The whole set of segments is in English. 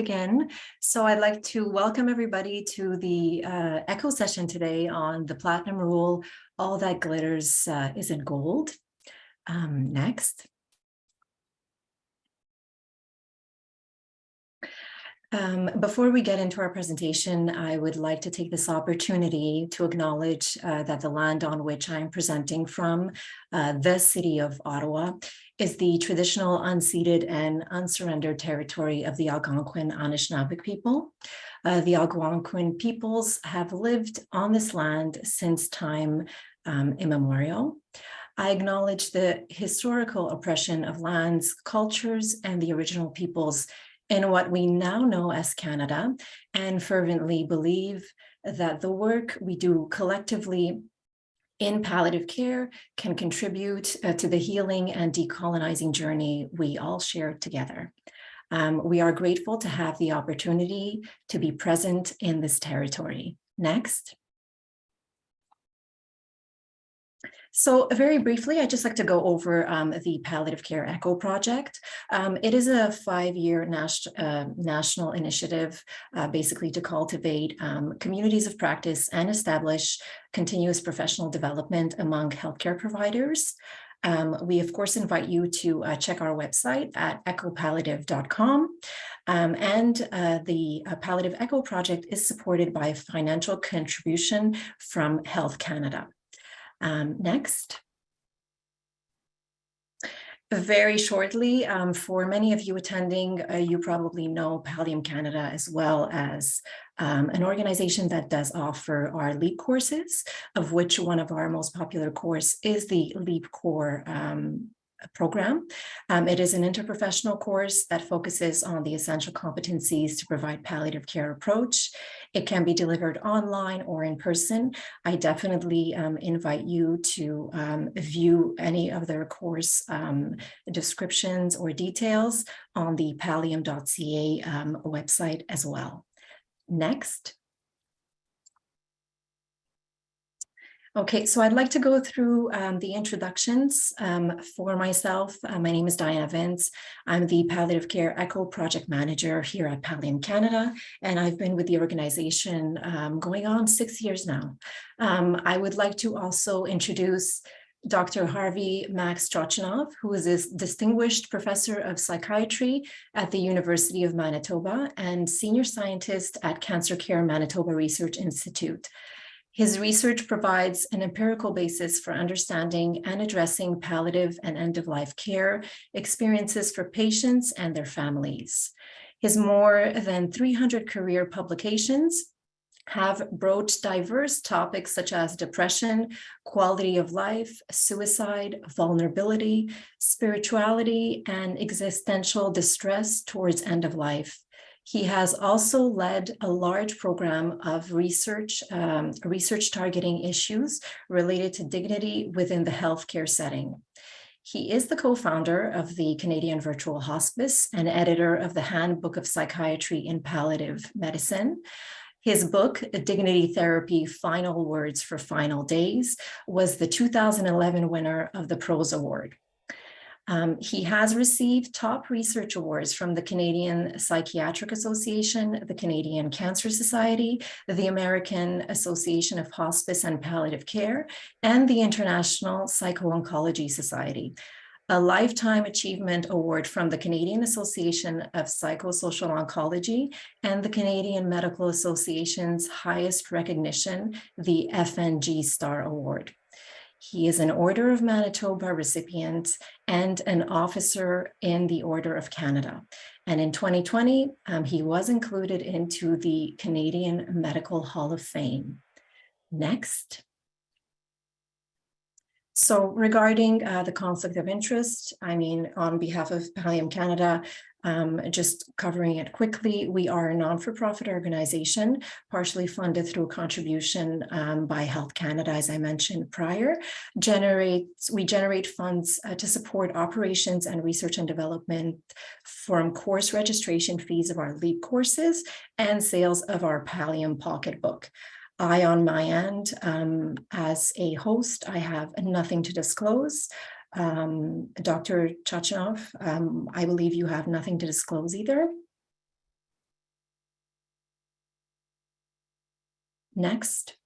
Again. So I'd like to welcome everybody to the ECHO session today on the Platinum Rule, All That Glitters Isn't Gold. Next. Before we get into our presentation, I would like to take this opportunity to acknowledge that the land on which I'm presenting from, the city of Ottawa, is the traditional unceded and unsurrendered territory of the Algonquin Anishinaabe people. The Algonquin peoples have lived on this land since time immemorial. I acknowledge the historical oppression of lands, cultures, and the original peoples in what we now know as Canada, and fervently believe that the work we do collectively in palliative care can contribute to the healing and decolonizing journey we all share together. We are grateful to have the opportunity to be present in this territory. Next. So very briefly, I'd just like to go over the Palliative Care ECHO Project. It is a 5-year national initiative, basically to cultivate communities of practice and establish continuous professional development among healthcare providers. We, of course, invite you to check our website at echopalliative.com. And the Palliative ECHO Project is supported by financial contribution from Health Canada. Next. Very shortly, for many of you attending, you probably know Pallium Canada as well as an organization that does offer our LEAP courses, of which one of our most popular course is the LEAP Core program. It is an interprofessional course that focuses on the essential competencies to provide palliative care approach. It can be delivered online or in person. I definitely invite you to view any of their course descriptions or details on the pallium.ca website as well. Next. Okay, so I'd like to go through the introductions for myself. My name is Diana Vince. I'm the Palliative Care ECHO Project Manager here at Pallium Canada, and I've been with the organization going on 6 years now. I would like to also introduce Dr. Harvey Max Chochinov, who is a distinguished professor of psychiatry at the University of Manitoba and senior scientist at CancerCare Manitoba Research Institute. His research provides an empirical basis for understanding and addressing palliative and end-of-life care experiences for patients and their families. His more than 300 career publications have broached diverse topics such as depression, quality of life, suicide, vulnerability, spirituality, and existential distress towards end of life. He has also led a large program of research targeting issues related to dignity within the healthcare setting. He is the co-founder of the Canadian Virtual Hospice and editor of the Handbook of Psychiatry in Palliative Medicine. His book, Dignity Therapy: Final Words for Final Days, was the 2011 winner of the Prose Award. He has received top research awards from the Canadian Psychiatric Association, the Canadian Cancer Society, the American Association of Hospice and Palliative Care, and the International Psycho-Oncology Society. A Lifetime Achievement Award from the Canadian Association of Psychosocial Oncology and the Canadian Medical Association's highest recognition, the FNG Star Award. He is an Order of Manitoba recipient and an officer in the Order of Canada. And in 2020, he was included into the Canadian Medical Hall of Fame. Next. So regarding the conflict of interest, on behalf of Pallium Canada, just covering it quickly, we are a non-for-profit organization, partially funded through a contribution by Health Canada, as I mentioned prior. We generate funds to support operations and research and development from course registration fees of our LEAP courses and sales of our Pallium pocketbook. I, on my end, as a host, I have nothing to disclose. Dr. Chochinov, I believe you have nothing to disclose either. Next.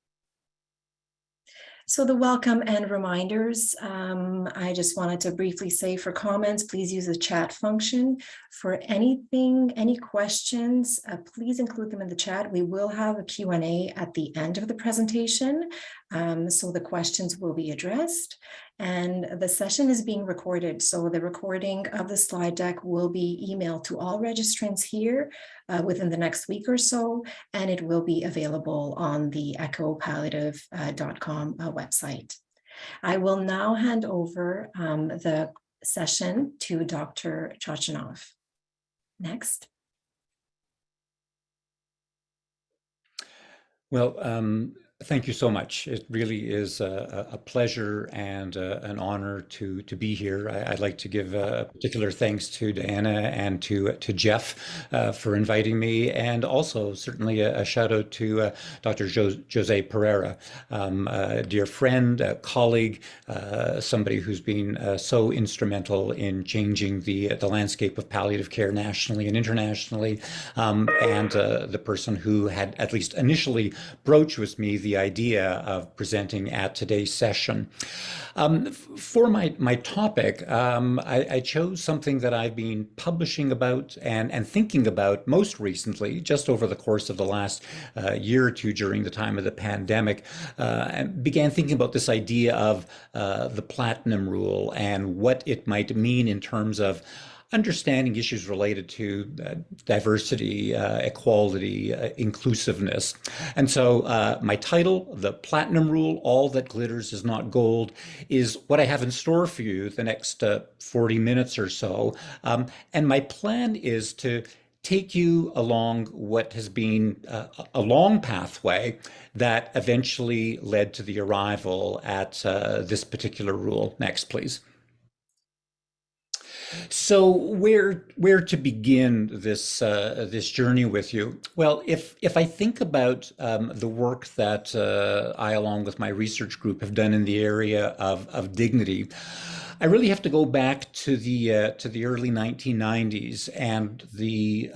So the welcome and reminders, I just wanted to briefly say for comments, please use the chat function. For anything, any questions, please include them in the chat. We will have a Q&A at the end of the presentation, so the questions will be addressed. And the session is being recorded, so the recording of the slide deck will be emailed to all registrants here within the next week or so, and it will be available on the echopalliative.com website. I will now hand over the session to Dr. Chochinov. Next. Well, thank you so much. It really is a pleasure and an honor to be here. I'd like to give particular thanks to Diana and to Jeff for inviting me, and also certainly a shout out to Dr. Jose Pereira, a dear friend, a colleague, somebody who's been so instrumental in changing the landscape of palliative care nationally and internationally, and the person who had at least initially broached with me the idea of presenting at today's session. For my topic, I chose something that I've been publishing about and thinking about most recently, just over the course of the last year or two during the time of the pandemic, and began thinking about this idea of the platinum rule and what it might mean in terms of understanding issues related to diversity, equality, inclusiveness. And so my title, The Platinum Rule, All That Glitters Is Not Gold, is what I have in store for you the next 40 minutes or so. And my plan is to take you along what has been a long pathway that eventually led to the arrival at this particular rule. Next, please. So where to begin this this journey with you? Well, if I think about the work that I, along with my research group, have done in the area of dignity, I really have to go back to the early 1990s and the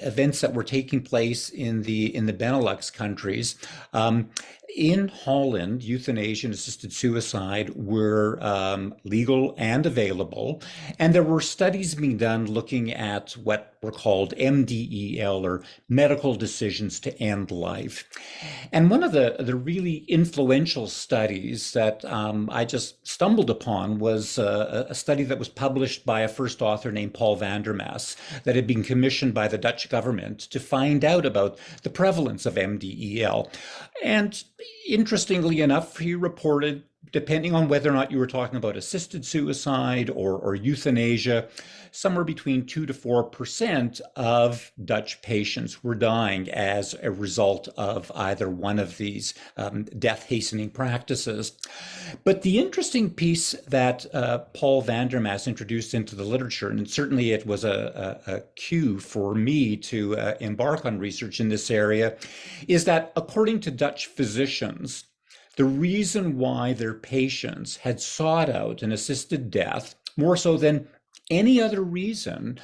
events that were taking place in the Benelux countries. In Holland, euthanasia and assisted suicide were legal and available, and there were studies being done looking at what were called MDEL, or medical decisions to end life. And one of the really influential studies that I just stumbled upon was a study that was published by a first author named Paul Vandermas that had been commissioned by the Dutch government to find out about the prevalence of MDEL. And interestingly enough, he reported, depending on whether or not you were talking about assisted suicide or euthanasia, somewhere between 2 to 4% of Dutch patients were dying as a result of either one of these death hastening practices. But the interesting piece that Paul Vandermas introduced into the literature, and certainly it was a cue for me to embark on research in this area, is that according to Dutch physicians, the reason why their patients had sought out an assisted death, more so than any other reason,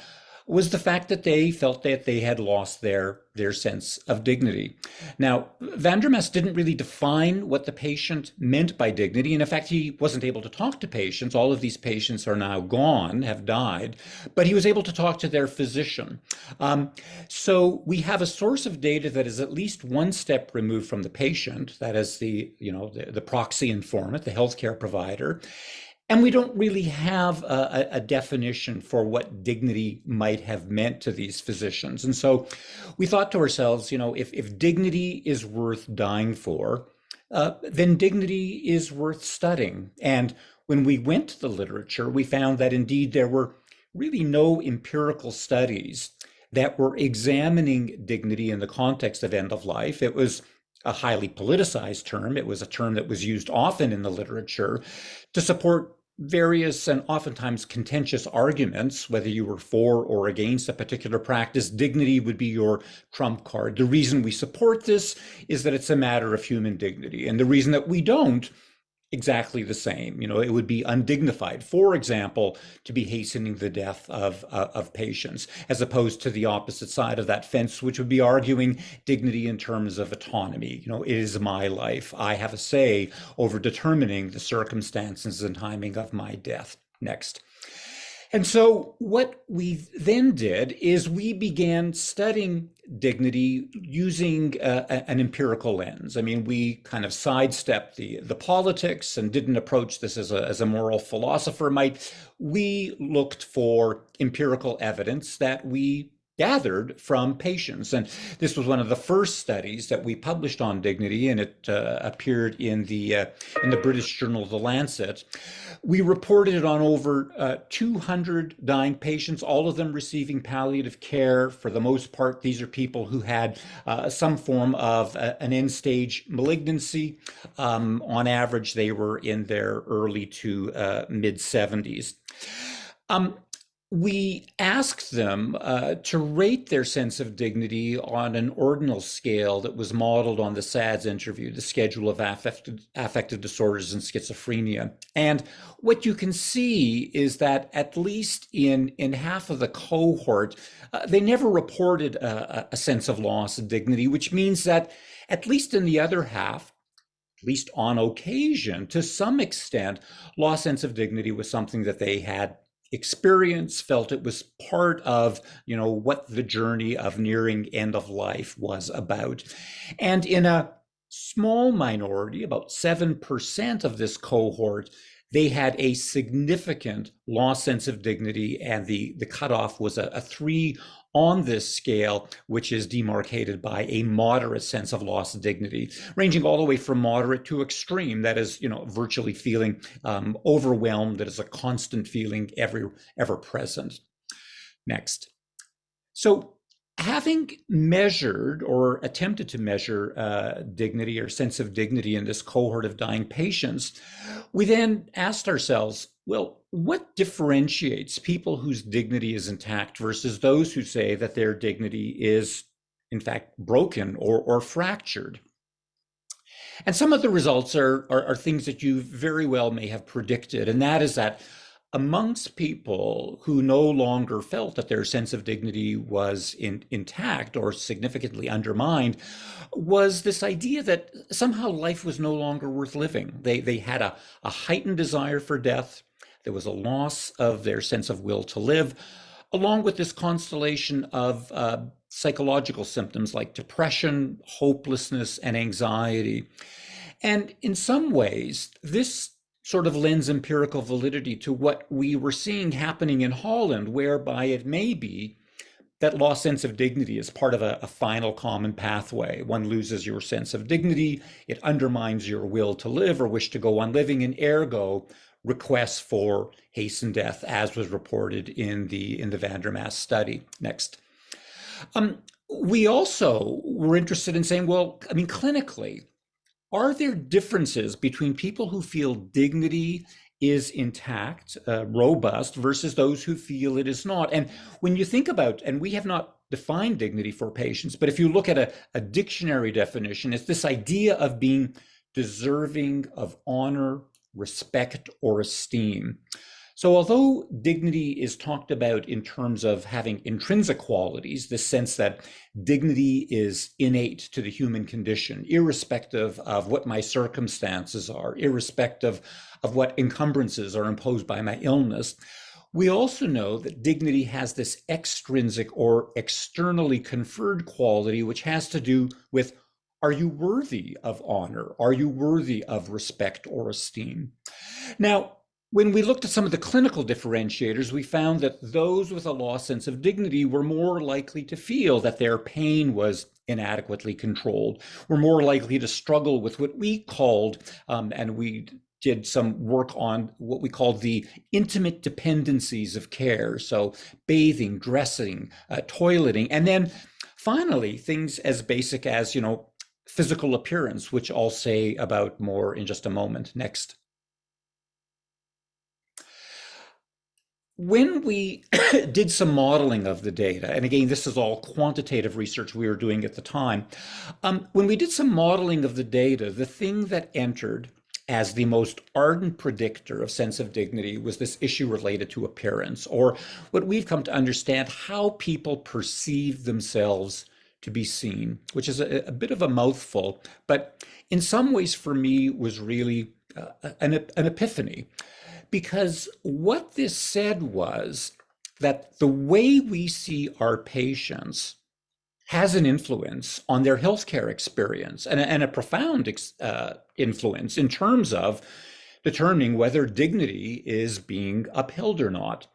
was the fact that they felt that they had lost their sense of dignity. Now, Vandermas didn't really define what the patient meant by dignity. And in fact, he wasn't able to talk to patients. All of these patients are now gone, have died, but he was able to talk to their physician. So we have a source of data that is at least one step removed from the patient, that is the proxy informant, the healthcare provider. And we don't really have a definition for what dignity might have meant to these physicians. And so we thought to ourselves, if dignity is worth dying for, then dignity is worth studying. And when we went to the literature, we found that indeed there were really no empirical studies that were examining dignity in the context of end of life. It was a highly politicized term. It was a term that was used often in the literature to support various and oftentimes contentious arguments, whether you were for or against a particular practice. Dignity would be your trump card. The reason we support this is that it's a matter of human dignity. And the reason that we don't exactly the same. It would be undignified, for example, to be hastening the death of patients, as opposed to the opposite side of that fence, which would be arguing dignity in terms of autonomy. It is my life. I have a say over determining the circumstances and timing of my death. Next. And so what we then did is we began studying dignity using an empirical lens. I mean, we kind of sidestepped the politics and didn't approach this as a moral philosopher might. We looked for empirical evidence that we gathered from patients. And this was one of the first studies that we published on dignity, and it appeared in the British journal The Lancet. We reported it on over 200 dying patients, all of them receiving palliative care. For the most part, these are people who had some form of an end-stage malignancy. On average, they were in their early to mid-70s. We asked them to rate their sense of dignity on an ordinal scale that was modeled on the SADS interview, the Schedule of Affective Disorders and Schizophrenia. And what you can see is that at least in half of the cohort, they never reported a sense of loss of dignity, which means that at least in the other half, at least on occasion, to some extent, lost sense of dignity was something that they had experience, felt it was part of, what the journey of nearing end of life was about. And in a small minority, about 7% of this cohort, they had a significant lost sense of dignity, and the cutoff was a 3 on this scale, which is demarcated by a moderate sense of loss of dignity, ranging all the way from moderate to extreme. That is, virtually feeling overwhelmed. That is a constant feeling ever present. Next. So having measured or attempted to measure dignity or sense of dignity in this cohort of dying patients, we then asked ourselves, well, what differentiates people whose dignity is intact versus those who say that their dignity is, in fact, broken or fractured? And some of the results are things that you very well may have predicted, and that is that amongst people who no longer felt that their sense of dignity was intact or significantly undermined was this idea that somehow life was no longer worth living. They had a heightened desire for death. There was a loss of their sense of will to live, along with this constellation of psychological symptoms like depression, hopelessness, and anxiety. And in some ways, this sort of lends empirical validity to what we were seeing happening in Holland, whereby it may be that lost sense of dignity is part of a final common pathway. One loses your sense of dignity, it undermines your will to live or wish to go on living, and ergo requests for hastened death, as was reported in the Vandermaas study. Next. We also were interested in saying, well, I mean, clinically, are there differences between people who feel dignity is intact, robust, versus those who feel it is not? And when you think about, and we have not defined dignity for patients, but if you look at a dictionary definition, it's this idea of being deserving of honor, respect, or esteem. So although dignity is talked about in terms of having intrinsic qualities, the sense that dignity is innate to the human condition, irrespective of what my circumstances are, irrespective of what encumbrances are imposed by my illness, we also know that dignity has this extrinsic or externally conferred quality, which has to do with, are you worthy of honor? Are you worthy of respect or esteem? Now, when we looked at some of the clinical differentiators, we found that those with a lost sense of dignity were more likely to feel that their pain was inadequately controlled, were more likely to struggle with what we called, and we did some work on what we called the intimate dependencies of care. So bathing, dressing, toileting, and then finally, things as basic as, physical appearance, which I'll say about more in just a moment. Next. When we did some modeling of the data, and again, this is all quantitative research we were doing at the time, when we did some modeling of the data, the thing that entered as the most ardent predictor of sense of dignity was this issue related to appearance, or what we've come to understand, how people perceive themselves to be seen, which is a bit of a mouthful, but in some ways for me was really an epiphany. Because what this said was that the way we see our patients has an influence on their healthcare experience, and a profound influence in terms of determining whether dignity is being upheld or not.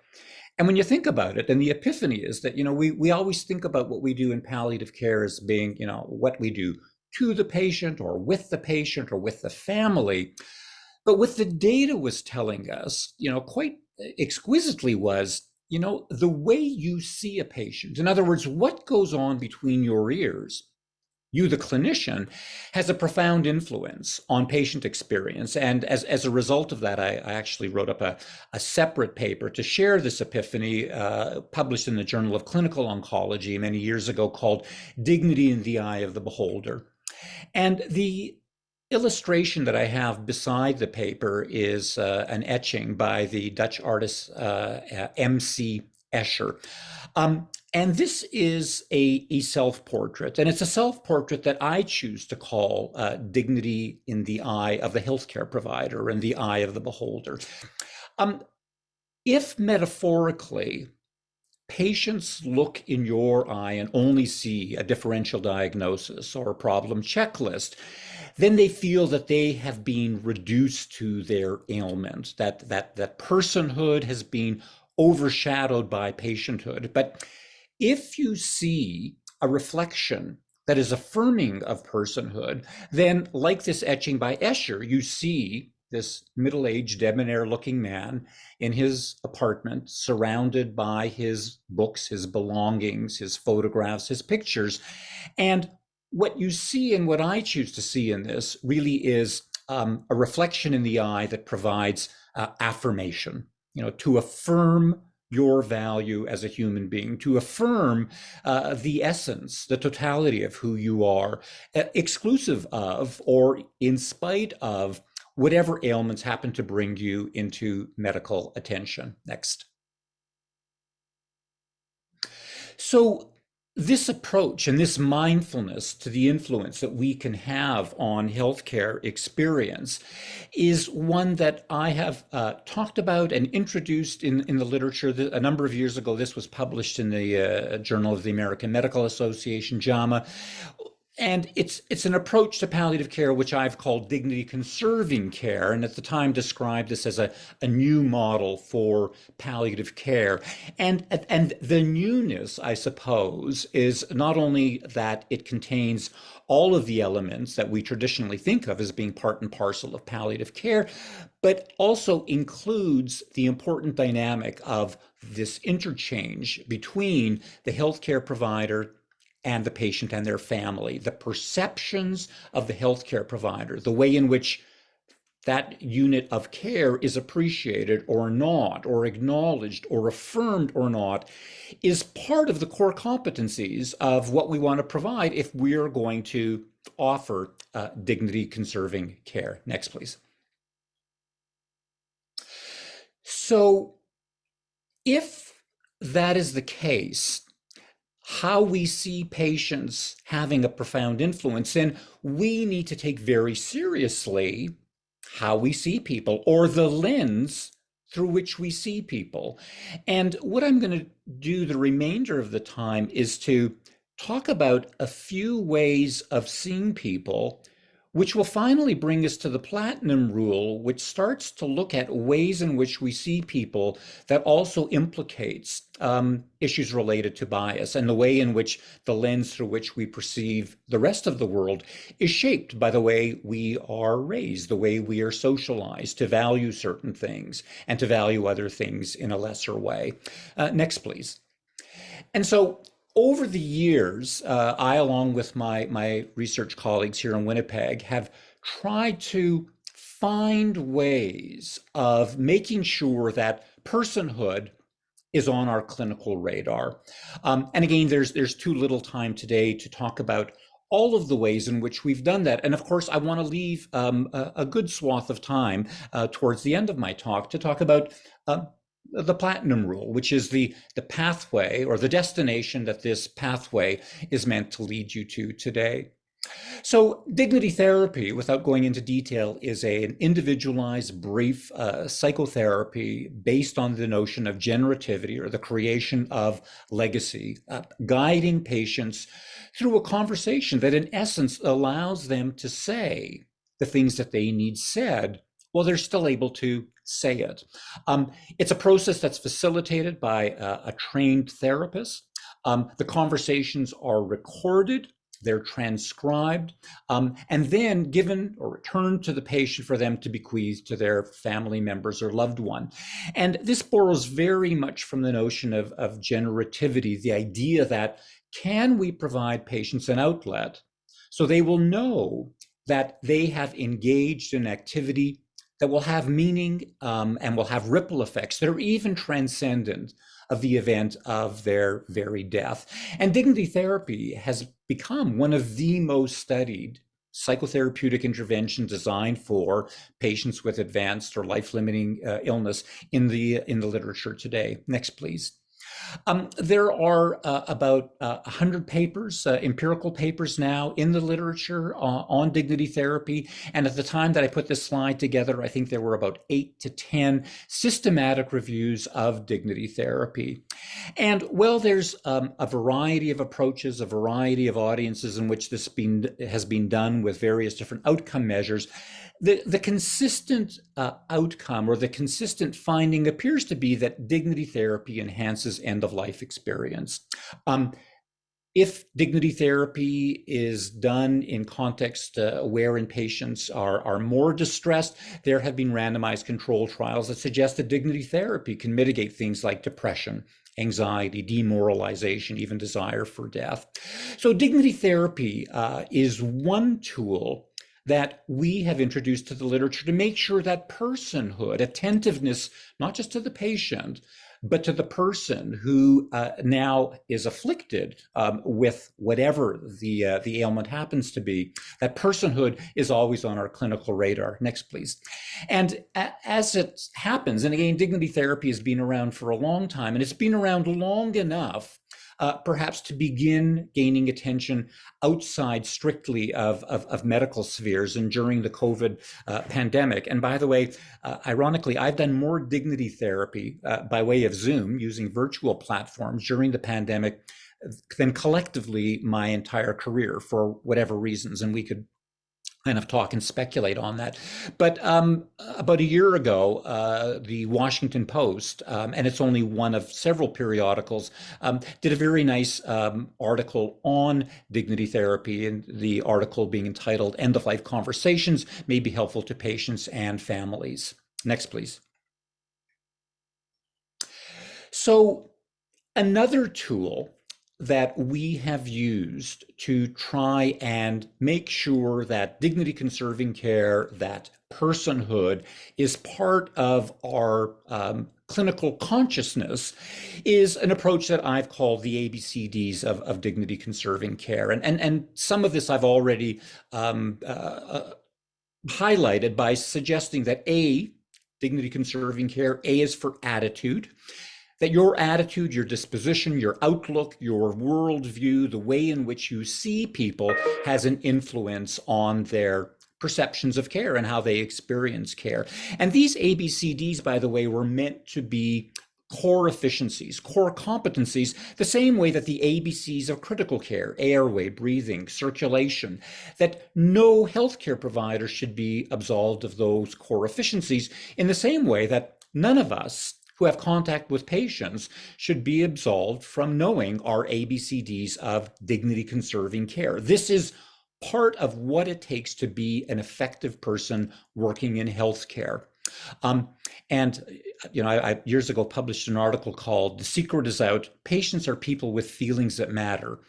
And when you think about it, and the epiphany is that, we always think about what we do in palliative care as being, what we do to the patient or with the family. But what the data was telling us, quite exquisitely was, the way you see a patient, in other words, what goes on between your ears, you, the clinician, has a profound influence on patient experience. And as a result of that, I actually wrote up a separate paper to share this epiphany, published in the Journal of Clinical Oncology many years ago, called Dignity in the Eye of the Beholder. And the illustration that I have beside the paper is an etching by the Dutch artist M.C. Escher. And this is a self-portrait, and it's a self-portrait that I choose to call Dignity in the Eye of the Healthcare Provider and the Eye of the Beholder. If metaphorically, patients look in your eye and only see a differential diagnosis or a problem checklist, then they feel that they have been reduced to their ailment, that personhood has been overshadowed by patienthood. But if you see a reflection that is affirming of personhood, then, like this etching by Escher, you see this middle-aged, debonair-looking man in his apartment, surrounded by his books, his belongings, his photographs, his pictures. And what you see, and what I choose to see in this, really is a reflection in the eye that provides affirmation, to affirm your value as a human being, to affirm the essence, the totality of who you are, exclusive of or in spite of whatever ailments happen to bring you into medical attention. Next. So this approach and this mindfulness to the influence that we can have on healthcare experience is one that I have talked about and introduced in the literature. A number of years ago, this was published in the Journal of the American Medical Association, JAMA. And it's an approach to palliative care which I've called dignity conserving care, and at the time described this as a new model for palliative care. And the newness, I suppose, is not only that it contains all of the elements that we traditionally think of as being part and parcel of palliative care, but also includes the important dynamic of this interchange between the healthcare provider and the patient and their family, the perceptions of the healthcare provider, the way in which that unit of care is appreciated or not, or acknowledged or affirmed or not, is part of the core competencies of what we want to provide if we're going to offer dignity conserving care. Next, please. So if that is the case, how we see patients having a profound influence, then we need to take very seriously how we see people, or the lens through which we see people. And what I'm going to do the remainder of the time is to talk about a few ways of seeing people, which will finally bring us to the platinum rule, which starts to look at ways in which we see people that also implicates issues related to bias, and the way in which the lens through which we perceive the rest of the world is shaped by the way we are raised, the way we are socialized to value certain things and to value other things in a lesser way. Next, please. And so over the years, I, along with my research colleagues here in Winnipeg, have tried to find ways of making sure that personhood is on our clinical radar. And again, there's too little time today to talk about all of the ways in which we've done that. And of course, I want to leave a good swath of time towards the end of my talk to talk about the platinum rule, which is the pathway or the destination that this pathway is meant to lead you to today. So dignity therapy, without going into detail, is an individualized, brief psychotherapy based on the notion of generativity, or the creation of legacy, guiding patients through a conversation that in essence allows them to say the things that they need said while they're still able to say it. It's a process that's facilitated by a trained therapist. The conversations are recorded, they're transcribed, and then given or returned to the patient for them to bequeath to their family members or loved one. And this borrows very much from the notion of generativity, the idea that can we provide patients an outlet so they will know that they have engaged in activity that will have meaning and will have ripple effects that are even transcendent of the event of their very death. And dignity therapy has become one of the most studied psychotherapeutic interventions designed for patients with advanced or life-limiting illness in the literature today. Next, please. There are about 100 papers, empirical papers now in the literature on dignity therapy. And at the time that I put this slide together, I think there were about 8 to 10 systematic reviews of dignity therapy. And well, there's a variety of approaches, a variety of audiences in which this has been done with various different outcome measures. The consistent outcome or the consistent finding appears to be that dignity therapy enhances end-of-life experience. If dignity therapy is done in context wherein patients are more distressed, there have been randomized control trials that suggest that dignity therapy can mitigate things like depression, anxiety, demoralization, even desire for death. So dignity therapy is one tool that we have introduced to the literature to make sure that personhood, attentiveness, not just to the patient, but to the person who now is afflicted with whatever the ailment happens to be, that personhood is always on our clinical radar. Next, please. And as it happens, and again, dignity therapy has been around for a long time, and it's been around long enough perhaps to begin gaining attention outside strictly of medical spheres and during the COVID pandemic. And by the way, ironically, I've done more dignity therapy by way of Zoom using virtual platforms during the pandemic than collectively my entire career for whatever reasons. And we could kind of talk and speculate on that. But about a year ago, the Washington Post, and it's only one of several periodicals, did a very nice article on dignity therapy, and the article being entitled "End of Life Conversations May Be Helpful to Patients and Families." Next, please. So another tool that we have used to try and make sure that dignity conserving care, that personhood is part of our clinical consciousness, is an approach that I've called the ABCDs of dignity conserving care. And some of this I've already highlighted by suggesting that A, dignity conserving care, A is for attitude. That your attitude, your disposition, your outlook, your worldview, the way in which you see people has an influence on their perceptions of care and how they experience care. And these ABCDs, by the way, were meant to be core efficiencies, core competencies, the same way that the ABCs of critical care, airway, breathing, circulation, that no healthcare provider should be absolved of those core efficiencies, in the same way that none of us who have contact with patients should be absolved from knowing our ABCDs of dignity conserving care. This is part of what it takes to be an effective person working in healthcare. And I years ago published an article called "The Secret Is Out: Patients Are People with Feelings That Matter,"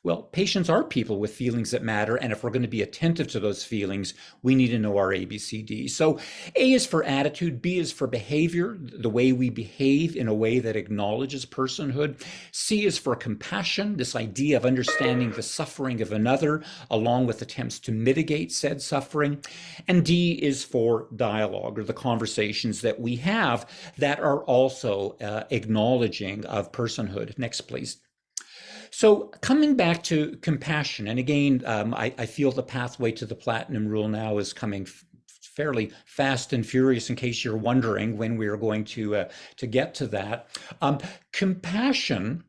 Well, patients are people with feelings that matter, and if we're going to be attentive to those feelings, we need to know our ABCD. So A is for attitude, B is for behavior, the way we behave in a way that acknowledges personhood. C is for compassion, this idea of understanding the suffering of another, along with attempts to mitigate said suffering. And D is for dialogue, or the conversations that we have that are also acknowledging of personhood. Next, please. So coming back to compassion, and again, I feel the pathway to the platinum rule now is coming fairly fast and furious. In case you're wondering when we are going to get to that, compassion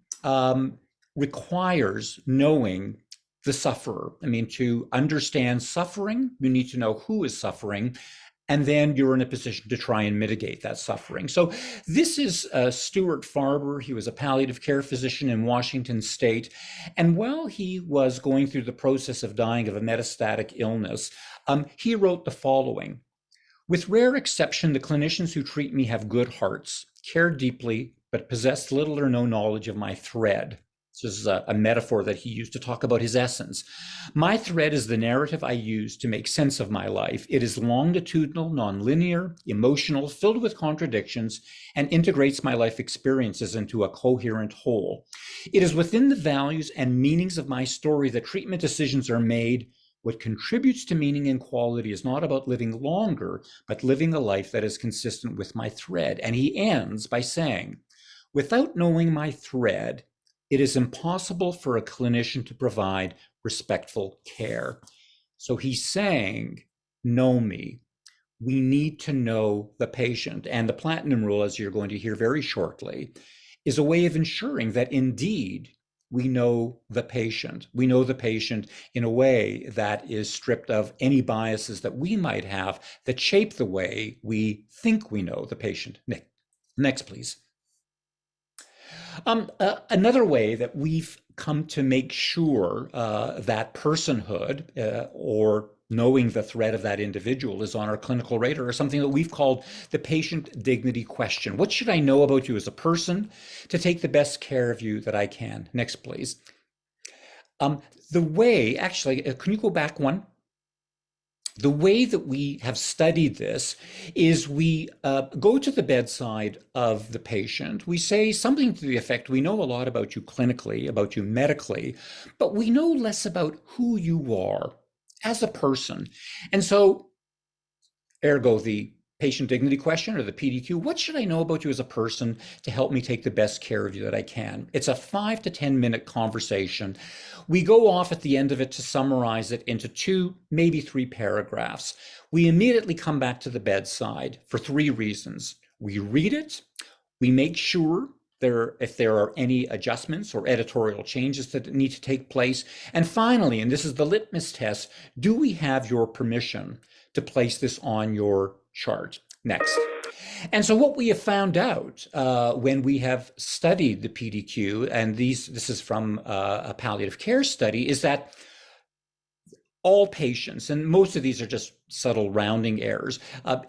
requires knowing the sufferer. I mean, to understand suffering, you need to know who is suffering, and then you're in a position to try and mitigate that suffering. So this is Stuart Farber. He was a palliative care physician in Washington State. And while he was going through the process of dying of a metastatic illness, he wrote the following: "With rare exception, the clinicians who treat me have good hearts, care deeply, but possess little or no knowledge of my thread." This is a metaphor that he used to talk about his essence. "My thread is the narrative I use to make sense of my life. It is longitudinal, nonlinear, emotional, filled with contradictions, and integrates my life experiences into a coherent whole. It is within the values and meanings of my story that treatment decisions are made. What contributes to meaning and quality is not about living longer, but living a life that is consistent with my thread." And he ends by saying, "Without knowing my thread, it is impossible for a clinician to provide respectful care." So he's saying, know me. We need to know the patient. And the platinum rule, as you're going to hear very shortly, is a way of ensuring that indeed we know the patient. We know the patient in a way that is stripped of any biases that we might have that shape the way we think we know the patient. Next, please. Another way that we've come to make sure that personhood or knowing the thread of that individual is on our clinical radar is something that we've called the patient dignity question. What should I know about you as a person to take the best care of you that I can? Next, please. The way, actually, can you go back one? The way that we have studied this is we go to the bedside of the patient. We say something to the effect, we know a lot about you clinically, about you medically, but we know less about who you are as a person. And so, ergo, the patient dignity question, or the PDQ, what should I know about you as a person to help me take the best care of you that I can? It's a 5 to 10 minute conversation. We go off at the end of it to summarize it into 2, maybe 3 paragraphs. We immediately come back to the bedside for 3 reasons. We read it, we make sure if there are any adjustments or editorial changes that need to take place, and finally, and this is the litmus test, do we have your permission to place this on your chart? Next. And so what we have found out when we have studied the PDQ, and this is from a palliative care study, is that all patients, and most of these are just subtle rounding errors,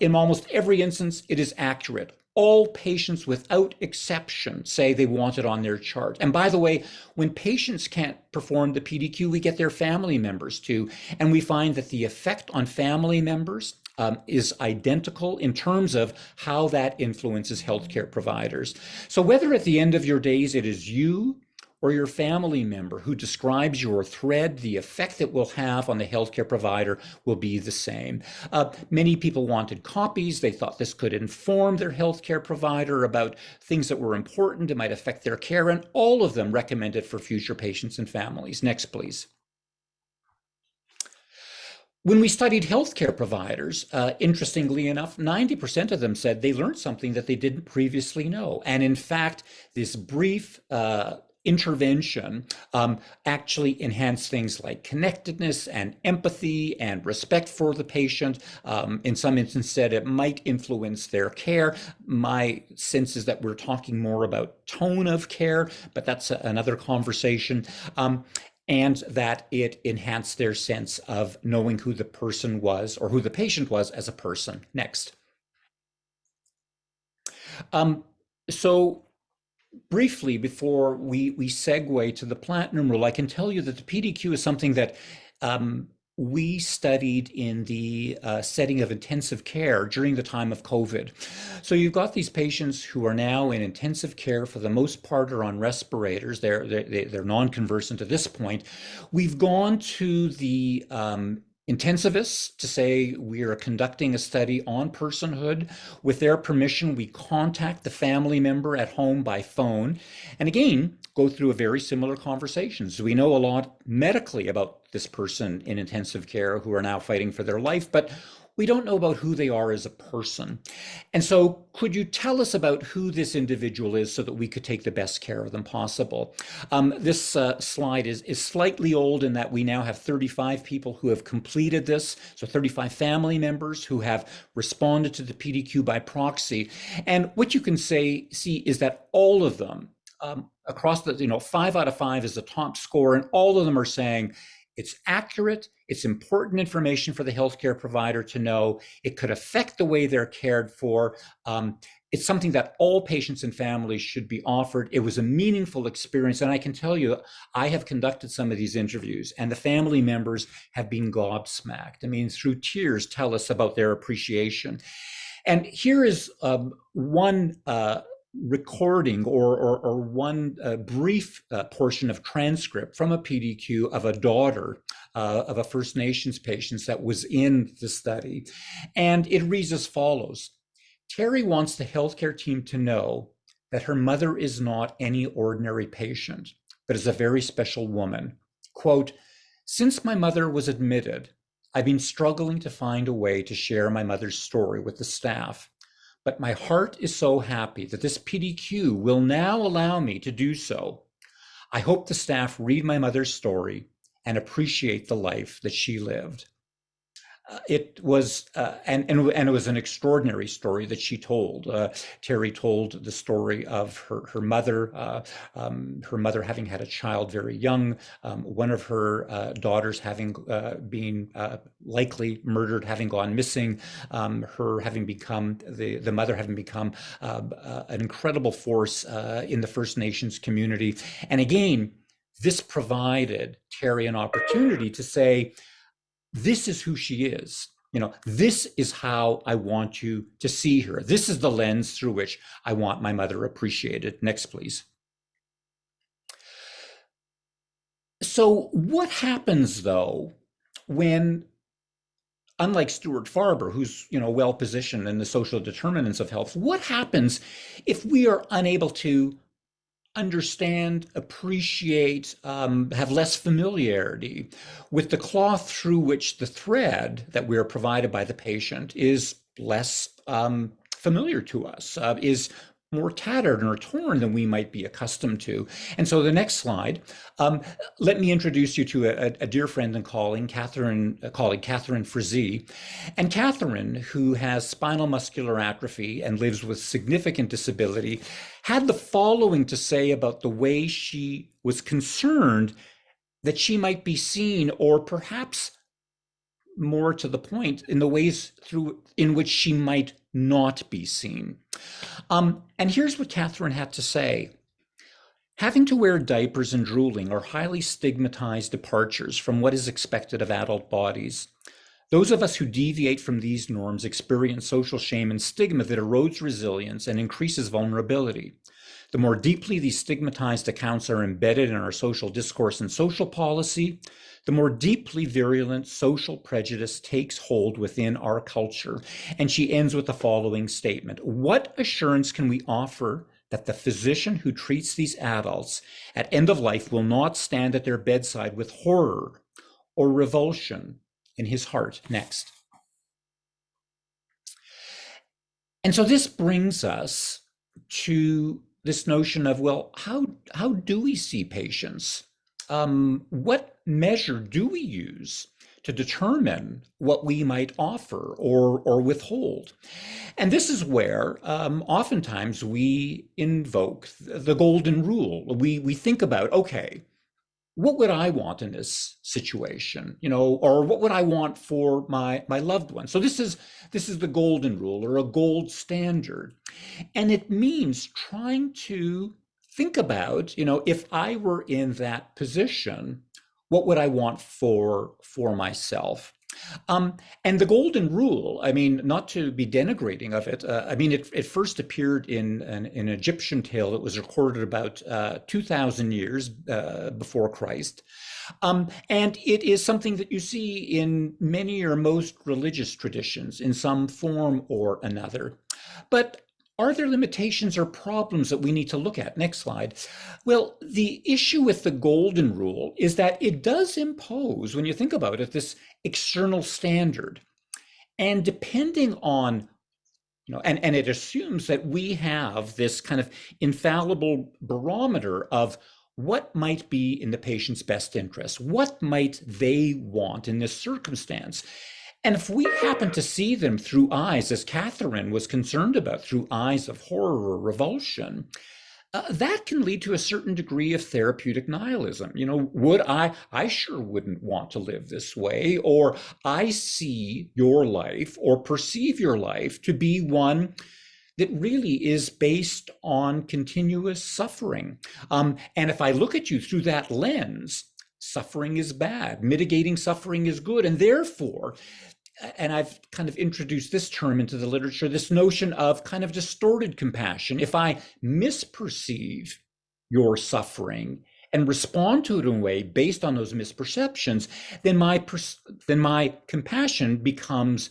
in almost every instance, it is accurate. All patients without exception say they want it on their chart. And by the way, when patients can't perform the PDQ, we get their family members to, and we find that the effect on family members is identical in terms of how that influences healthcare providers. So whether at the end of your days it is you or your family member who describes your thread, the effect it will have on the healthcare provider will be the same. Many people wanted copies. They thought this could inform their healthcare provider about things that were important, it might affect their care, and all of them recommend it for future patients and families. Next, please. When we studied healthcare providers, interestingly enough, 90% of them said they learned something that they didn't previously know. And in fact, this brief intervention actually enhanced things like connectedness and empathy and respect for the patient. In some instances, said it might influence their care. My sense is that we're talking more about tone of care, but that's another conversation. And that it enhanced their sense of knowing who the person was, or who the patient was as a person. Next. So briefly, before we segue to the platinum rule, I can tell you that the PDQ is something that we studied in the setting of intensive care during the time of COVID. So you've got these patients who are now in intensive care, for the most part are on respirators. They're non-conversant at this point. We've gone to the intensivists to say we are conducting a study on personhood. With their permission, we contact the family member at home by phone, and again, go through a very similar conversation. So we know a lot medically about this person in intensive care who are now fighting for their life, but we don't know about who they are as a person. And so could you tell us about who this individual is so that we could take the best care of them possible? This slide is slightly old in that we now have 35 people who have completed this. So 35 family members who have responded to the PDQ by proxy. And what you can see is that all of them across the, 5 out of 5 is the top score, and all of them are saying it's accurate, it's important information for the healthcare provider to know, it could affect the way they're cared for. It's something that all patients and families should be offered. It was a meaningful experience. And I can tell you, I have conducted some of these interviews, and the family members have been gobsmacked. I mean, through tears, tell us about their appreciation. And here is one recording or one brief portion of transcript from a PDQ of a daughter of a First Nations patient that was in the study. And it reads as follows. Terry wants the healthcare team to know that her mother is not any ordinary patient, but is a very special woman. Quote, since my mother was admitted, I've been struggling to find a way to share my mother's story with the staff. But my heart is so happy that this PDQ will now allow me to do so. I hope the staff read my mother's story and appreciate the life that she lived. It was, and it was an extraordinary story that she told. Terry told the story of her mother having had a child very young, one of her daughters having been likely murdered, having gone missing, her having become, the mother having become an incredible force in the First Nations community. And again, this provided Terry an opportunity to say, this is who she is. This is how I want you to see her. This is the lens through which I want my mother appreciated. Next, please. So what happens, though, when, unlike Stuart Farber, who's well positioned in the social determinants of health, what happens if we are unable to understand, appreciate, have less familiarity with the cloth through which the thread that we are provided by the patient is less familiar to us, is more tattered or torn than we might be accustomed to. And so the next slide, let me introduce you to a dear friend and colleague, Catherine Frazee. And Catherine, who has spinal muscular atrophy and lives with significant disability, had the following to say about the way she was concerned that she might be seen, or perhaps more to the point, in the ways in which she might not be seen. And here's what Catherine had to say. Having to wear diapers and drooling are highly stigmatized departures from what is expected of adult bodies. Those of us who deviate from these norms experience social shame and stigma that erodes resilience and increases vulnerability. The more deeply these stigmatized accounts are embedded in our social discourse and social policy, the more deeply virulent social prejudice takes hold within our culture. And she ends with the following statement. What assurance can we offer that the physician who treats these adults at end of life will not stand at their bedside with horror or revulsion in his heart? Next. And so this brings us to this notion of, well, how do we see patients? What measure do we use to determine what we might offer or withhold? And this is where oftentimes we invoke the golden rule. We think about, okay, what would I want in this situation, or what would I want for my loved one? So this is the golden rule, or a gold standard. And it means trying to think about, if I were in that position, what would I want for myself? And the golden rule, I mean, not to be denigrating of it, I mean, it first appeared in an Egyptian tale that was recorded about 2,000 years before Christ. And it is something that you see in many or most religious traditions in some form or another. But are there limitations or problems that we need to look at? Next slide. Well, the issue with the golden rule is that it does impose, when you think about it, this external standard. And depending on, and it assumes that we have this kind of infallible barometer of what might be in the patient's best interest, what might they want in this circumstance. And if we happen to see them through eyes, as Catherine was concerned about, through eyes of horror or revulsion, that can lead to a certain degree of therapeutic nihilism. I sure wouldn't want to live this way, or I see your life or perceive your life to be one that really is based on continuous suffering. And if I look at you through that lens, suffering is bad, mitigating suffering is good, and therefore, and I've kind of introduced this term into the literature, this notion of kind of distorted compassion. If I misperceive your suffering and respond to it in a way based on those misperceptions, then my compassion becomes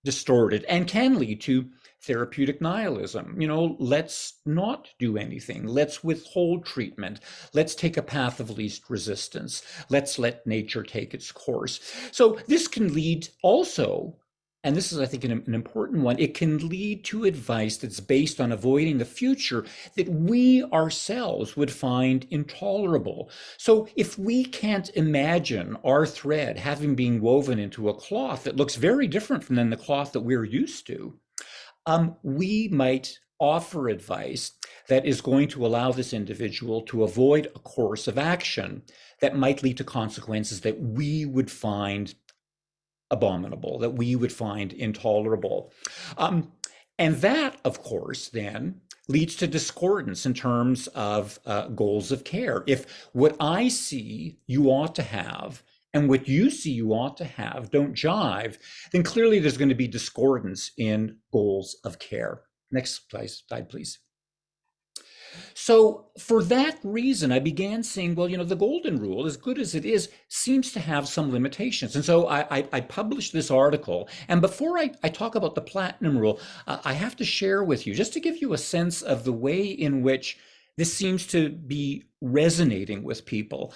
distorted and can lead to therapeutic nihilism. Let's not do anything. Let's withhold treatment. Let's take a path of least resistance. Let's let nature take its course. So this can lead also, and this is, I think, an important one, it can lead to advice that's based on avoiding the future that we ourselves would find intolerable. So if we can't imagine our thread having been woven into a cloth that looks very different from the cloth that we're used to, we might offer advice that is going to allow this individual to avoid a course of action that might lead to consequences that we would find abominable, that we would find intolerable. And that, of course, then leads to discordance in terms of goals of care. If what I see you ought to have and what you see you ought to have don't jive, then clearly there's going to be discordance in goals of care. Next slide, please. So for that reason, I began saying, well, the golden rule, as good as it is, seems to have some limitations. And so I published this article. And before I talk about the platinum rule, I have to share with you, just to give you a sense of the way in which this seems to be resonating with people.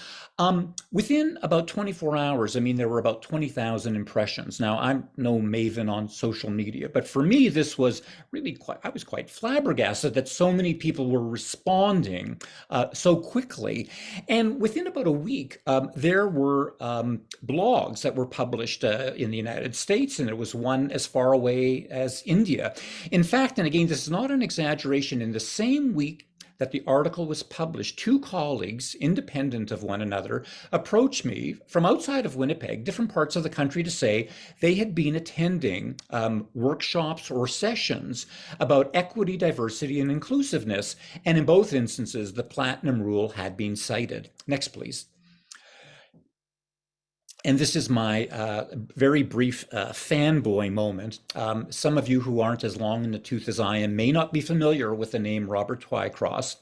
Within about 24 hours, I mean, there were about 20,000 impressions. Now, I'm no maven on social media, but for me, this was really I was quite flabbergasted that so many people were responding so quickly. And within about a week, there were blogs that were published in the United States, and there was one as far away as India. In fact, and again, this is not an exaggeration, in the same week that the article was published, two colleagues, independent of one another, approached me from outside of Winnipeg, different parts of the country, to say they had been attending workshops or sessions about equity, diversity, and inclusiveness. And in both instances, the platinum rule had been cited. Next, please. And this is my very brief fanboy moment. Some of you who aren't as long in the tooth as I am may not be familiar with the name Robert Twycross,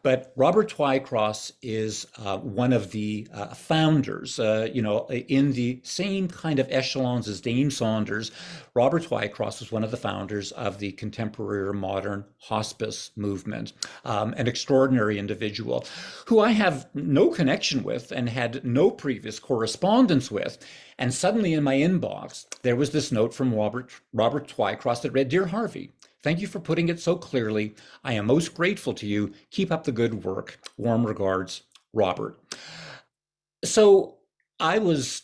but Robert Twycross is one of the founders, in the same kind of echelons as Dame Saunders. Robert Twycross was one of the founders of the contemporary or modern hospice movement, an extraordinary individual who I have no connection with and had no previous correspondence with. And suddenly in my inbox, there was this note from Robert Twycross that read, "Dear Harvey, thank you for putting it so clearly. I am most grateful to you. Keep up the good work. Warm regards, Robert." So I was,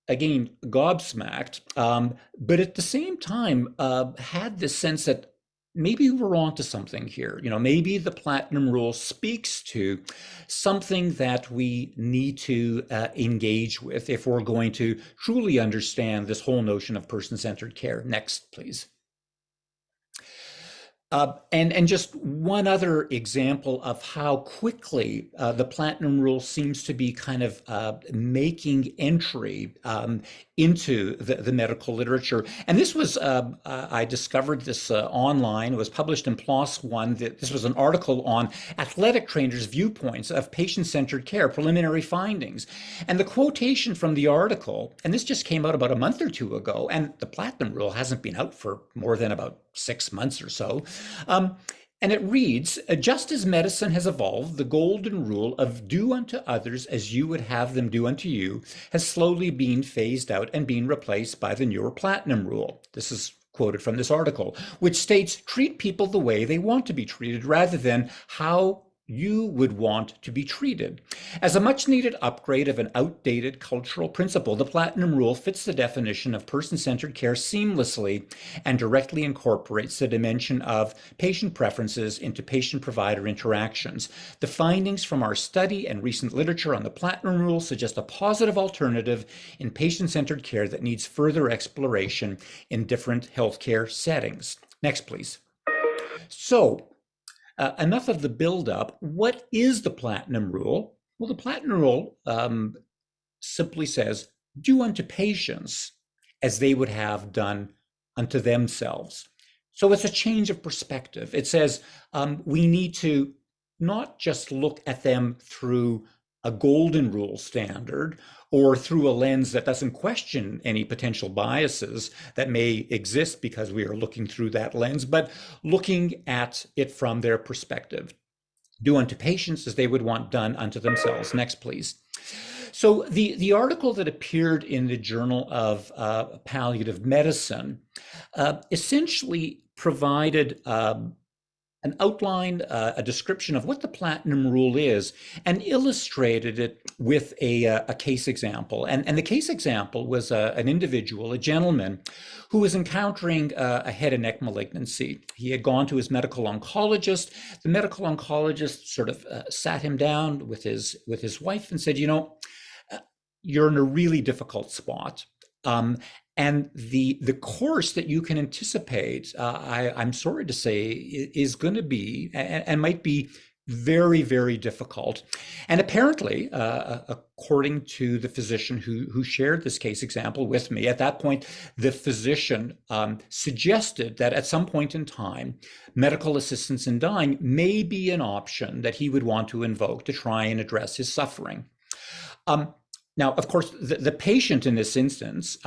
again, gobsmacked, but at the same time had this sense that maybe we're onto something here. Maybe the platinum rule speaks to something that we need to engage with if we're going to truly understand this whole notion of person-centered care. Next, please. And just one other example of how quickly the platinum rule seems to be kind of making entry into the medical literature. And this was, I discovered this online. It was published in PLOS One. This was an article on athletic trainers' viewpoints of patient-centered care, preliminary findings. And the quotation from the article, and this just came out about a month or two ago, and the platinum rule hasn't been out for more than about 6 months or so. And it reads, just as medicine has evolved, the golden rule of do unto others as you would have them do unto you has slowly been phased out and been replaced by the newer platinum rule. This is quoted from this article, which states, treat people the way they want to be treated rather than how you would want to be treated. As a much needed upgrade of an outdated cultural principle, the platinum rule fits the definition of person-centered care seamlessly and directly incorporates the dimension of patient preferences into patient-provider interactions. The findings from our study and recent literature on the platinum rule suggest a positive alternative in patient-centered care that needs further exploration in different healthcare settings. Next, please. So, enough of the build-up. What is the platinum rule? Well, the platinum rule simply says, do unto patients as they would have done unto themselves. So it's a change of perspective. It says we need to not just look at them through a golden rule standard or through a lens that doesn't question any potential biases that may exist because we are looking through that lens, but looking at it from their perspective. Do unto patients as they would want done unto themselves. Next, please. So the article that appeared in the Journal of Palliative Medicine essentially provided an outline, a description of what the platinum rule is, and illustrated it with a case example. And the case example was an individual, a gentleman, who was encountering a head and neck malignancy. He had gone to his medical oncologist. The medical oncologist sort of sat him down with his wife and said, you know, you're in a really difficult spot. And the course that you can anticipate, I'm sorry to say, is going to be and might be very, very difficult. And apparently, according to the physician who shared this case example with me, at that point, the physician suggested that at some point in time, medical assistance in dying may be an option that he would want to invoke to try and address his suffering. Now, of course, the patient in this instance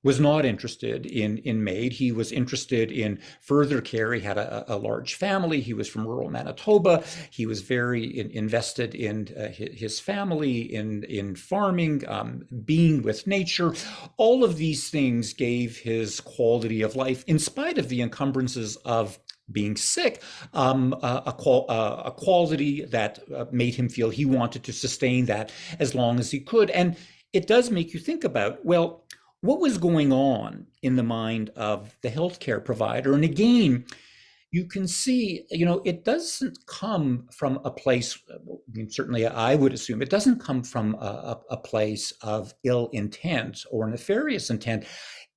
was not interested in MAID. He was interested in further care. He had a large family. He was from rural Manitoba. He was very invested in his family, in farming, being with nature. All of these things gave his quality of life, in spite of the encumbrances of being sick, a quality that made him feel he wanted to sustain that as long as he could. And it does make you think about, well, what was going on in the mind of the healthcare provider? And again, you can see, you know, it doesn't come from a place, I mean, certainly I would assume, it doesn't come from a place of ill intent or nefarious intent.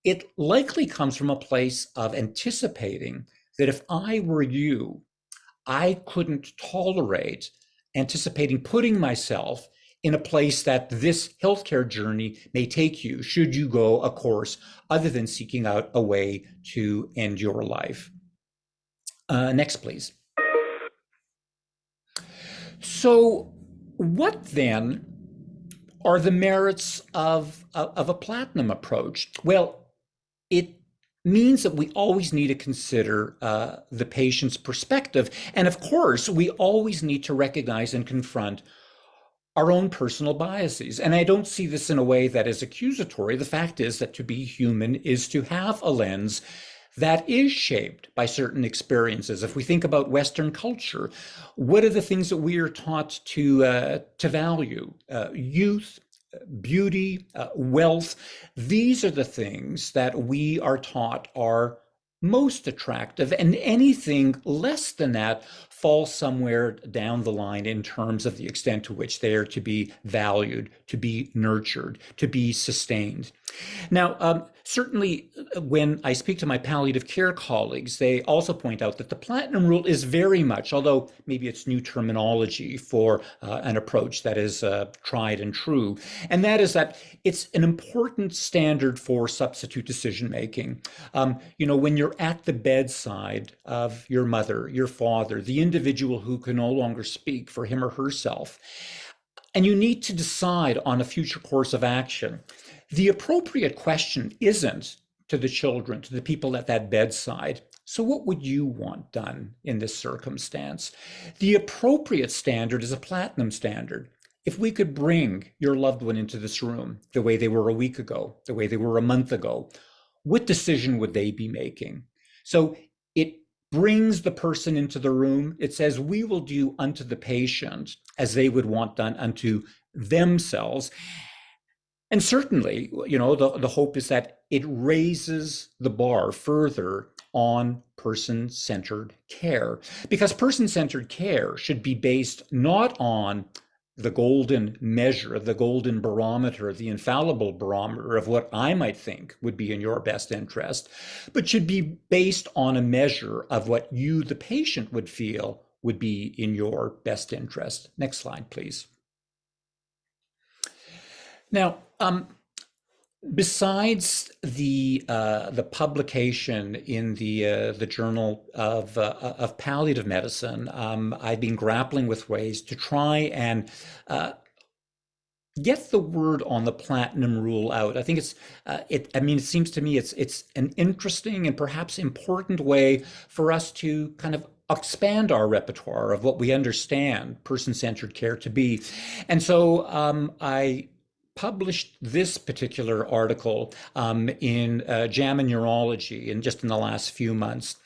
It likely comes from a place of anticipating that if I were you, I couldn't tolerate anticipating putting myself in a place that this healthcare journey may take you, should you go a course other than seeking out a way to end your life. Next, please. So what then are the merits of a platinum approach? Well, it means that we always need to consider the patient's perspective. And of course, we always need to recognize and confront our own personal biases. And I don't see this in a way that is accusatory. The fact is that to be human is to have a lens that is shaped by certain experiences. If we think about Western culture, what are the things that we are taught to value? Youth, beauty, wealth. These are the things that we are taught are most attractive, and anything less than that falls somewhere down the line in terms of the extent to which they are to be valued, to be nurtured, to be sustained. Now, certainly when I speak to my palliative care colleagues, they also point out that the platinum rule is very much, although maybe it's new terminology for an approach that is tried and true, and that is that it's an important standard for substitute decision making. When you're at the bedside of your mother, your father, the individual who can no longer speak for him or herself, and you need to decide on a future course of action, the appropriate question isn't to the children, to the people at that bedside, so what would you want done in this circumstance? The appropriate standard is a platinum standard. If we could bring your loved one into this room the way they were a week ago, the way they were a month ago, what decision would they be making? So it brings the person into the room. It says, we will do unto the patient as they would want done unto themselves. And certainly, the hope is that it raises the bar further on person-centered care, because person-centered care should be based not on the golden measure, the golden barometer, the infallible barometer of what I might think would be in your best interest, but should be based on a measure of what you, the patient, would feel would be in your best interest. Next slide, please. Now, besides the publication in the Journal of Palliative Medicine, I've been grappling with ways to try and get the word on the platinum rule out. I think it seems to me it's an interesting and perhaps important way for us to kind of expand our repertoire of what we understand person-centered care to be. And so I published this particular article in JAMA Neurology just in the last few months.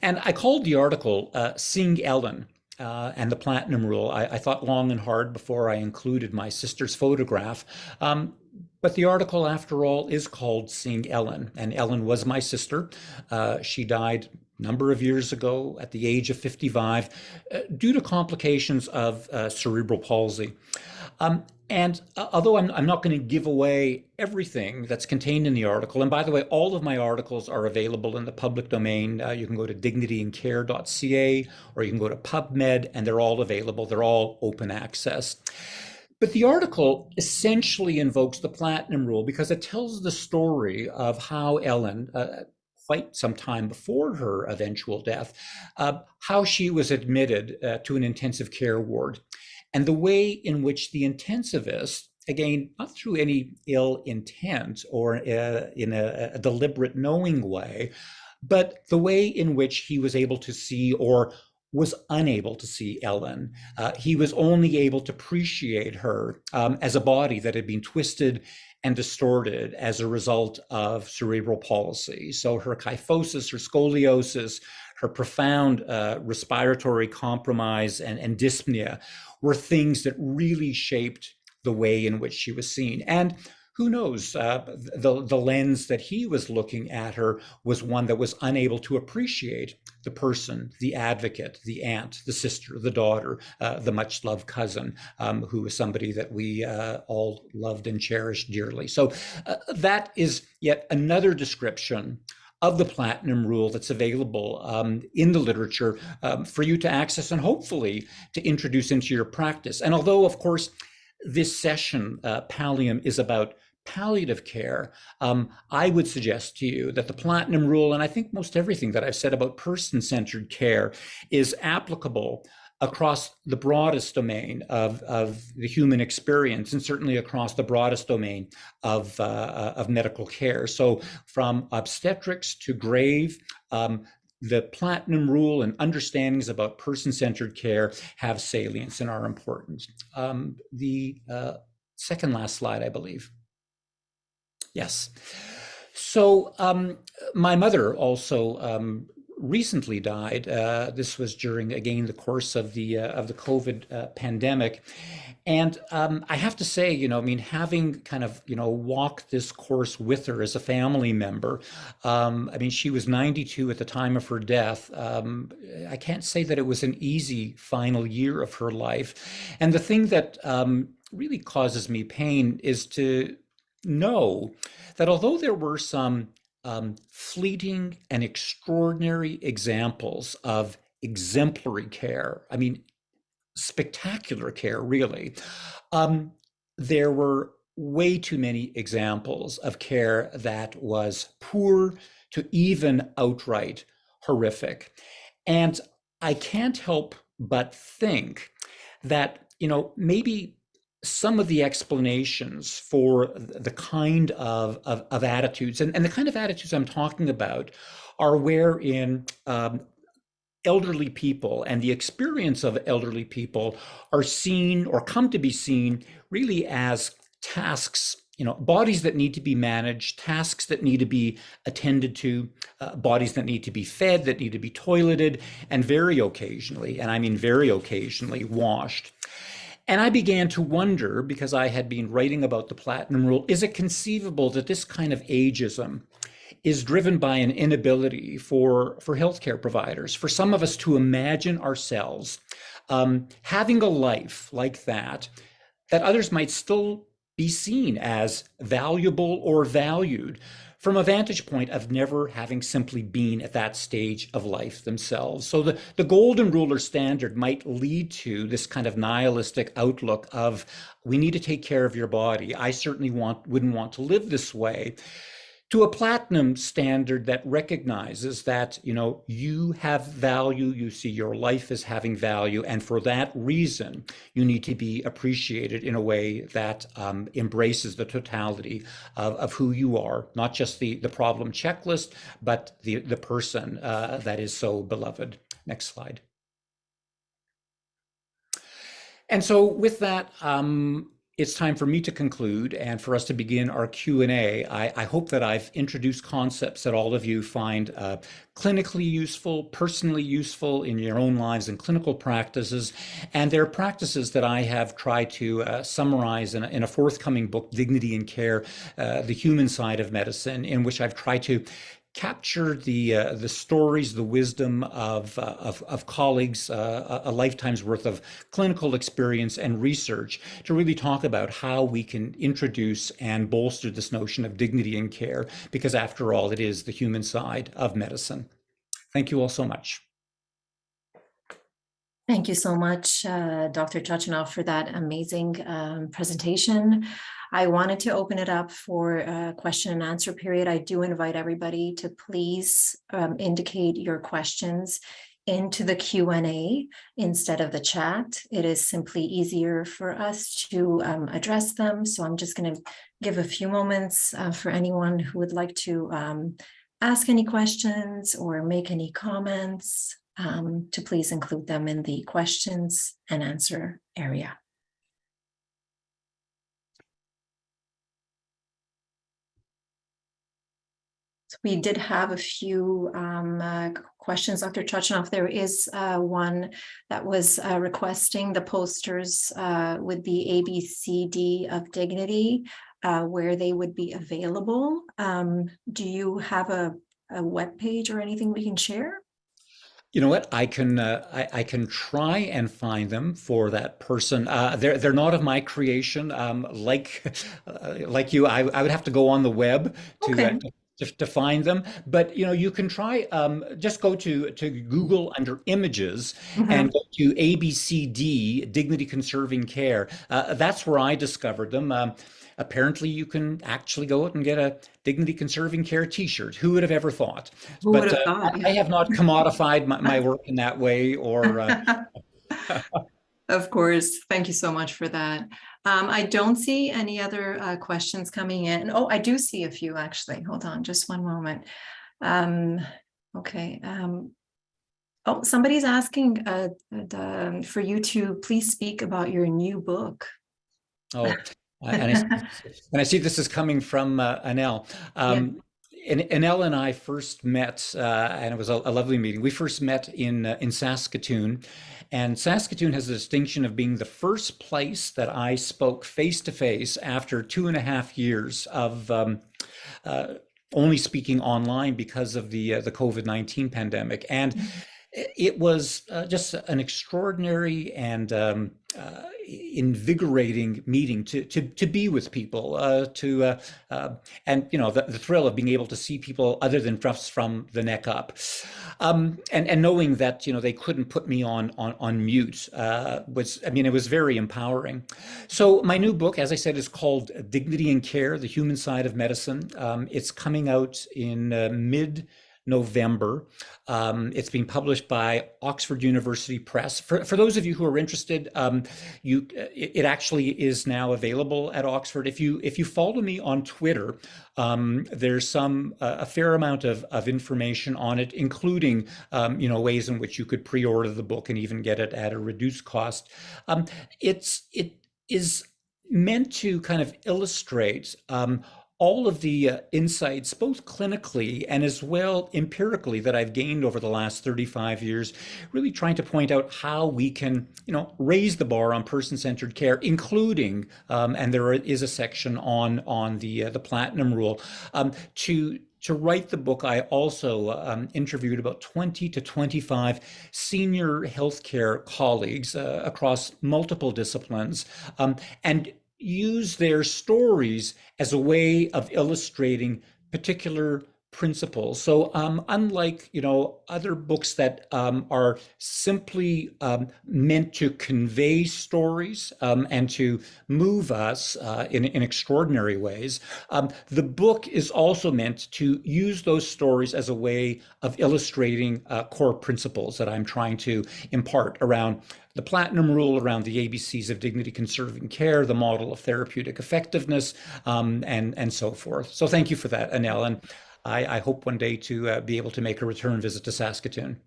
And I called the article Seeing Ellen and the Platinum Rule. I thought long and hard before I included my sister's photograph. But the article, after all, is called Seeing Ellen. And Ellen was my sister. She died a number of years ago at the age of 55 due to complications of cerebral palsy. And although I'm not going to give away everything that's contained in the article, and by the way, all of my articles are available in the public domain. You can go to dignityandcare.ca, or you can go to PubMed, and they're all available. They're all open access. But the article essentially invokes the platinum rule because it tells the story of how Ellen, quite some time before her eventual death, how she was admitted to an intensive care ward. And the way in which the intensivist, again, not through any ill intent or in a deliberate knowing way, but the way in which he was able to see or was unable to see Ellen. He was only able to appreciate her as a body that had been twisted and distorted as a result of cerebral palsy. So her kyphosis, her scoliosis, her profound respiratory compromise and dyspnea were things that really shaped the way in which she was seen. And who knows, the lens that he was looking at her was one that was unable to appreciate the person, the advocate, the aunt, the sister, the daughter, the much loved cousin, who was somebody that we all loved and cherished dearly. So that is yet another description of the platinum rule that's available in the literature for you to access and hopefully to introduce into your practice. And although, of course, this session, Pallium, is about palliative care, I would suggest to you that the platinum rule, and I think most everything that I've said about person-centered care, is applicable across the broadest domain of the human experience, and certainly across the broadest domain of medical care. So from obstetrics to grave, the platinum rule and understandings about person-centered care have salience and are important. The second last slide, I believe. Yes. So my mother also recently died. This was during, again, the course of the COVID pandemic. And I have to say, having kind of, walked this course with her as a family member, she was 92 at the time of her death. I can't say that it was an easy final year of her life. And the thing that really causes me pain is to know that although there were some fleeting and extraordinary examples of exemplary care, I mean, spectacular care, really, there were way too many examples of care that was poor to even outright horrific. And I can't help but think that, maybe some of the explanations for the kind of attitudes, and the kind of attitudes I'm talking about, are wherein elderly people and the experience of elderly people are seen or come to be seen really as tasks, bodies that need to be managed, tasks that need to be attended to, bodies that need to be fed, that need to be toileted, and very occasionally, and I mean very occasionally, washed. And I began to wonder, because I had been writing about the Platinum Rule, is it conceivable that this kind of ageism is driven by an inability for healthcare providers, for some of us to imagine ourselves having a life like that others might still be seen as valuable or valued from a vantage point of never having simply been at that stage of life themselves. So the golden rule or standard might lead to this kind of nihilistic outlook of, we need to take care of your body. I certainly wouldn't want to live this way, to a platinum standard that recognizes that, you have value, you see your life as having value, and for that reason, you need to be appreciated in a way that embraces the totality of who you are, not just the problem checklist, but the person that is so beloved. Next slide. And so with that, it's time for me to conclude and for us to begin our Q&A. I hope that I've introduced concepts that all of you find clinically useful, personally useful in your own lives and clinical practices. And they're practices that I have tried to summarize in a forthcoming book, Dignity in Care, The Human Side of Medicine, in which I've tried to capture the stories, the wisdom of colleagues, a lifetime's worth of clinical experience and research to really talk about how we can introduce and bolster this notion of dignity in care, because after all, it is the human side of medicine. Thank you all so much. Thank you so much, Dr. Chochinov, for that amazing presentation. I wanted to open it up for a question and answer period. I do invite everybody to please indicate your questions into the Q&A instead of the chat. It is simply easier for us to address them. So I'm just going to give a few moments for anyone who would like to ask any questions or make any comments, to please include them in the questions and answer area. So we did have a few questions, Dr. Chochinov. There is one that was requesting the posters with the ABCD of dignity, where they would be available. Do you have a web page or anything we can share? You know what? I can try and find them for that person. They're not of my creation. Like you, I would have to go on the web to Okay. to find them. But you can try. Just go to Google under images and go to ABCD, Dignity Conserving Care. That's where I discovered them. Apparently, you can actually go out and get a Dignity Conserving Care T-shirt. Who would have ever thought? Who would But have thought? I have not commodified my work in that way, or Of course. Thank you so much for that. I don't see any other questions coming in. Oh, I do see a few actually. Hold on just one moment. Okay. Oh, somebody's asking for you to please speak about your new book. oh, and I see this is coming from Anel. Anel and I first met, and it was a lovely meeting. We first met in Saskatoon, and Saskatoon has the distinction of being the first place that I spoke face to face after 2.5 years of only speaking online because of the COVID-19 pandemic. And it was just an extraordinary and invigorating meeting to be with people, and the thrill of being able to see people other than just from the neck up, and knowing that they couldn't put me on mute it was very empowering. So my new book, as I said, is called Dignity and Care: The Human Side of Medicine. It's coming out in mid-November. It's being published by Oxford University Press. For those of you who are interested, it actually is now available at Oxford. If you follow me on Twitter, there's a fair amount of information on it, including ways in which you could pre-order the book and even get it at a reduced cost. It is meant to kind of illustrate all of the insights, both clinically and as well empirically, that I've gained over the last 35 years, really trying to point out how we can, raise the bar on person-centered care, including, and there is a section on the platinum rule. To write the book, I also interviewed about 20 to 25 senior healthcare colleagues across multiple disciplines, and use their stories as a way of illustrating particular principles. So unlike other books that are simply meant to convey stories and to move us in extraordinary ways, the book is also meant to use those stories as a way of illustrating core principles that I'm trying to impart around the platinum rule, around the ABCs of dignity conserving care, the model of therapeutic effectiveness, and so forth. So thank you for that, Anel. And I hope one day to be able to make a return visit to Saskatoon.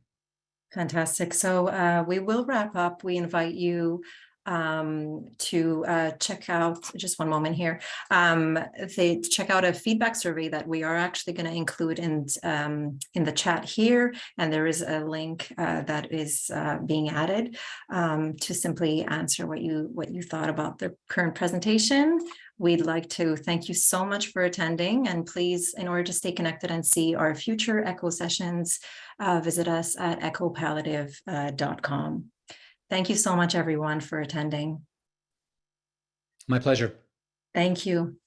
Fantastic. So we will wrap up. We invite you to check out, just one moment here, check out a feedback survey that we are actually going to include in the chat here. And there is a link that is being added to simply answer what you thought about the current presentation. We'd like to thank you so much for attending, and please, in order to stay connected and see our future ECHO sessions, visit us at echopalliative.com. Thank you so much, everyone, for attending. My pleasure. Thank you.